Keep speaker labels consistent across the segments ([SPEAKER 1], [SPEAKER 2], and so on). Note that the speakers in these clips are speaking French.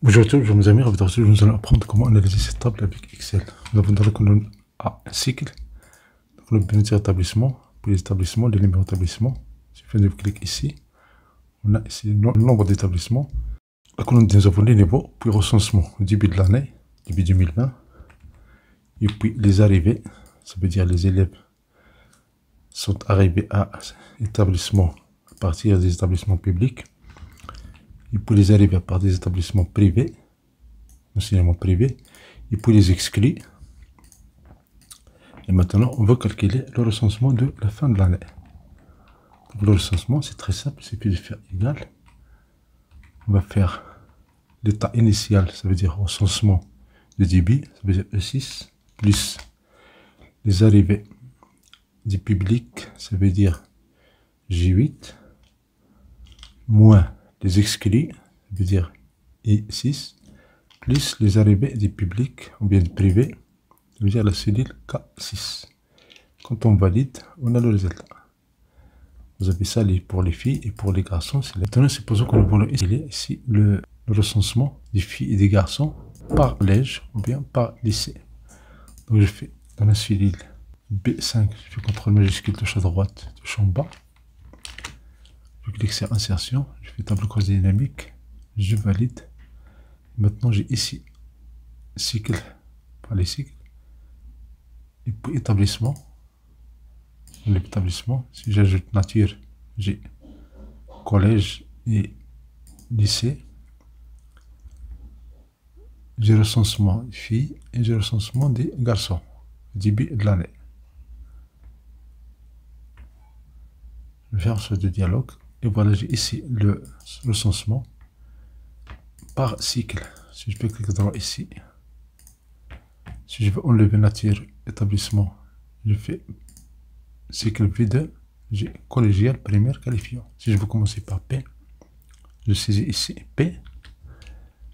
[SPEAKER 1] Bonjour à tous, mes amis, nous allons apprendre comment analyser cette table avec Excel. Nous avons dans la colonne A un cycle, donc le bénéficiaire établissement, puis les établissements, les numéros d'établissement. Si je clique ici, on a ici le nombre d'établissements. La colonne nous avons les niveaux, puis recensement au début de l'année, début 2020. Et puis les arrivées, ça veut dire les élèves sont arrivés à établissement à partir des établissements publics. Et puis les arrivées à partir des établissements privés, enseignement privé, et puis les exclus. Et maintenant, on veut calculer le recensement de la fin de l'année. Le recensement, c'est très simple, il suffit de faire égal. On va faire l'état initial, ça veut dire recensement de débit, ça veut dire E6, plus les arrivées du public, ça veut dire J8, moins les exclus, ça veut dire I6, plus les arrivées du public ou bien du privé, ça veut dire la cellule K6. Quand on valide, on a le résultat. Vous avez ça pour les filles et pour les garçons. Maintenant, supposons que nous voulons ici le recensement des filles et des garçons par collège ou bien par lycée. Donc je fais dans la cellule B5, je fais CTRL majuscule, touche à droite, touche en bas. Je clique sur insertion, je fais tableau croisé dynamique, je valide. Maintenant j'ai ici cycle par les cycles et puis établissement. L'établissement, si j'ajoute nature, j'ai collège et lycée. J'ai recensement des filles et j'ai recensement des garçons début de l'année. Je vais faire ce dialogue et voilà, j'ai ici le recensement par cycle. Si je peux cliquer droit ici, si je veux enlever nature établissement, je fais cycle V2, j'ai collégial primaire qualifiant. Si je veux commencer par P, je saisis ici P,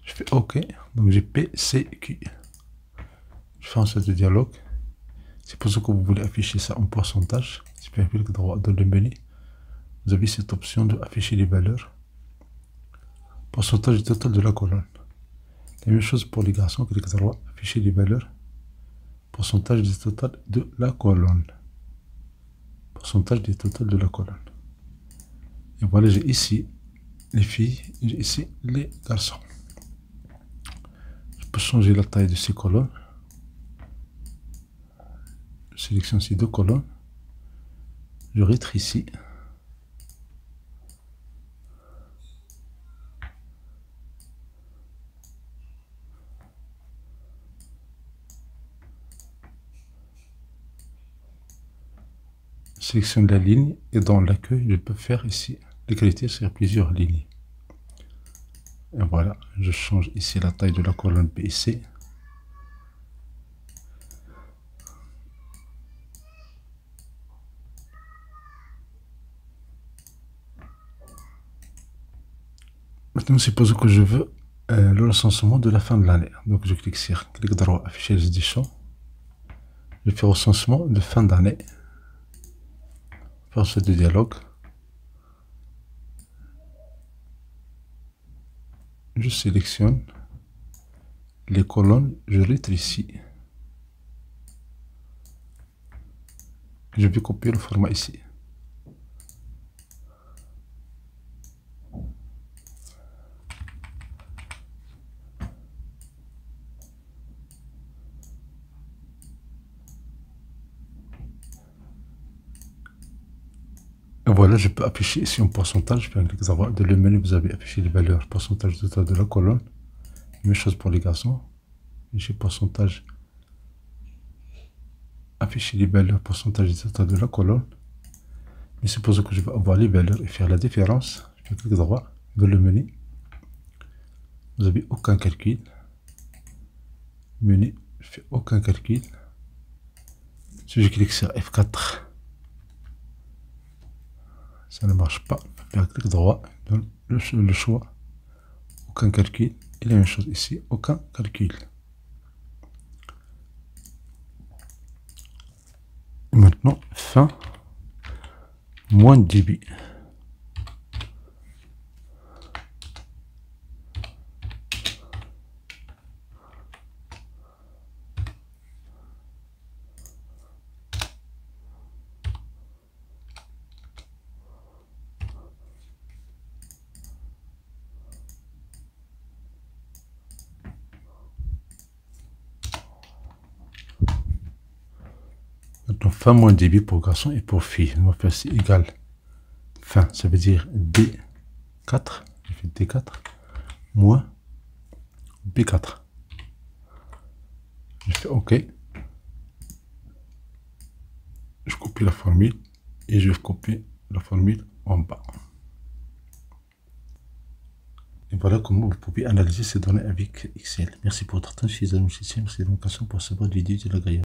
[SPEAKER 1] je fais OK, donc j'ai P, C, Q. Je fais un seul de dialogue. C'est pour ça que vous voulez afficher ça en pourcentage. Si je clique droit dans le menu, vous avez cette option de afficher les valeurs. Pourcentage total de la colonne. La même chose pour les garçons, clique droit, afficher les valeurs. Pourcentage du total de la colonne. Pourcentage du total de la colonne. Et voilà, j'ai ici les filles, j'ai ici les garçons. Je peux changer la taille de ces colonnes. Je sélectionne ces deux colonnes. Je rétrécis. Sélectionne la ligne et dans l'accueil, je peux faire ici l'écriture sur plusieurs lignes. Et voilà, je change ici la taille de la colonne B et C. Maintenant, suppose que je veux le recensement de la fin de l'année. Donc, je clique sur clic droit, afficher les éditions. Je fais recensement de fin d'année. Faire ce dialogue. Je sélectionne les colonnes, je rétrécis. Je vais copier le format ici. Et voilà, je peux afficher ici un pourcentage. Je fais un clic droit. Dans le menu, vous avez affiché les valeurs, pourcentage total de la colonne. Même chose pour les garçons. J'ai pourcentage. Afficher les valeurs, pourcentage total de la colonne. Mais supposons que je veux avoir les valeurs et faire la différence. Je fais clic droit. Dans le menu, vous n'avez aucun calcul. Menu, je fais aucun calcul. Si je clique sur F4, ça ne marche pas. Faire clic droit, donne le choix, aucun calcul. Et la même chose ici, aucun calcul. Et maintenant, fin, moins de débit. Donc fin moins débit pour garçon et pour fille. On va faire C égale fin, ça veut dire D4, je fais D4, moins B4. Je fais OK. Je copie la formule et je copie la formule en bas. Et voilà comment vous pouvez analyser ces données avec Excel. Merci pour votre attention, chers amis. Merci de votre attention pour ce vidéo de la